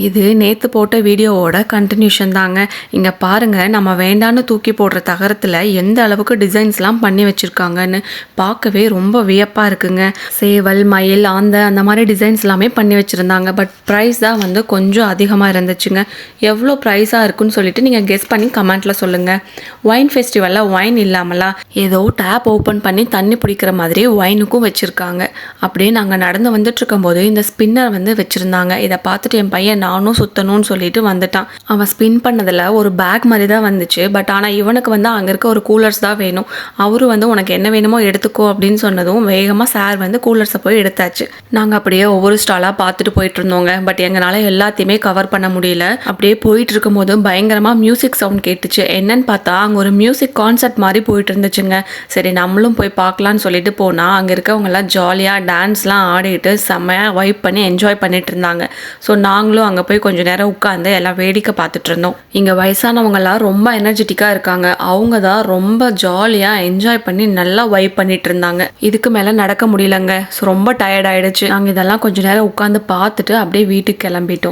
இது நேத்து போட்ட வீடியோவோட கன்டினியூஷன் தாங்க. இங்க பாருங்க, நம்ம வேண்டான்னு தூக்கி போடுற தகரத்துல எந்த அளவுக்கு டிசைன்ஸ்லாம் பண்ணி வச்சிருக்காங்கன்னு பார்க்கவே ரொம்ப வியப்பா இருக்குங்க. சேவல், மயில், ஆந்தை அந்த மாதிரி டிசைன்ஸ் எல்லாமே பண்ணி வச்சிருந்தாங்க. பட் ப்ரைஸ் தான் வந்து கொஞ்சம் அதிகமாக இருந்துச்சுங்க. எவ்வளோ ப்ரைஸாக இருக்குன்னு சொல்லிட்டு நீங்கள் கெஸ் பண்ணி கமெண்ட்ல சொல்லுங்க. ஒயின் ஃபெஸ்டிவலில் ஒயின் இல்லாமலா ஏதோ டேப் ஓப்பன் பண்ணி தண்ணி பிடிக்கிற மாதிரி ஒயினுக்கும் வச்சிருக்காங்க. அப்படியே நாங்கள் நடந்து வந்துட்டு இருக்கும்போது இந்த ஸ்பின்னர் வந்து வச்சிருந்தாங்க. இதை பார்த்துட்டு என் பையன் நானும் சுத்தணும்னு சொல்லிட்டு வந்துட்டான். அவன் ஸ்பின் பண்ணதில் ஒரு பேக் மாதிரி தான் வந்துச்சு. பட் ஆனால் இவனுக்கு வந்து அங்கே இருக்க ஒரு கூலர்ஸ் தான் வேணும். அவரு வந்து உனக்கு என்ன வேணுமோ எடுத்துக்கோ அப்படின்னு சொன்னதும் வேகமாக சார் வந்து கூலர்ஸை போய் எடுத்தாச்சு. நாங்கள் அப்படியே ஒவ்வொரு ஸ்டாலாக பார்த்துட்டு போயிட்டு இருந்தோங்க. பட் எங்களால் எல்லாத்தையுமே கவர் பண்ண முடியல. அப்படியே போயிட்டு இருக்கும்போது பயங்கரமாக மியூசிக் சவுண்ட் கேட்டுச்சு. என்னன்னு பார்த்தா அங்கே ஒரு மியூசிக் கான்சர்ட் மாதிரி போயிட்டு இருந்துச்சுங்க. சரி நம்மளும் போய் பார்க்கலான்னு சொல்லிட்டு போனால் அங்கே இருக்கவங்க எல்லாம் ஜாலியாக டான்ஸ்லாம் ஆடிட்டு செம்மையாக வைப் பண்ணி என்ஜாய் பண்ணிட்டு இருந்தாங்க. ஸோ நாங்களும் அங்கே போய் கொஞ்சம் நேரம் உட்காந்து எல்லாம் வேடிக்கை பார்த்துட்டு இருந்தோம். இங்கே வயசானவங்கலாம் ரொம்ப எனர்ஜெட்டிக்காக இருக்காங்க. அவங்க தான் ரொம்ப ஜாலியாக என்ஜாய் பண்ணி நல்லா வைப் பண்ணிட்டு இருந்தாங்க. இதுக்கு மேலே நடக்க முடியலங்க. ஸோ ரொம்ப டயர்ட் ஆயிடுச்சு. நாங்கள் இதெல்லாம் கொஞ்சம் நேரம் உட்காந்து பார்த்துட்டு அப்படியே வீட்டுக்கு கிளம்பிட்டோம்.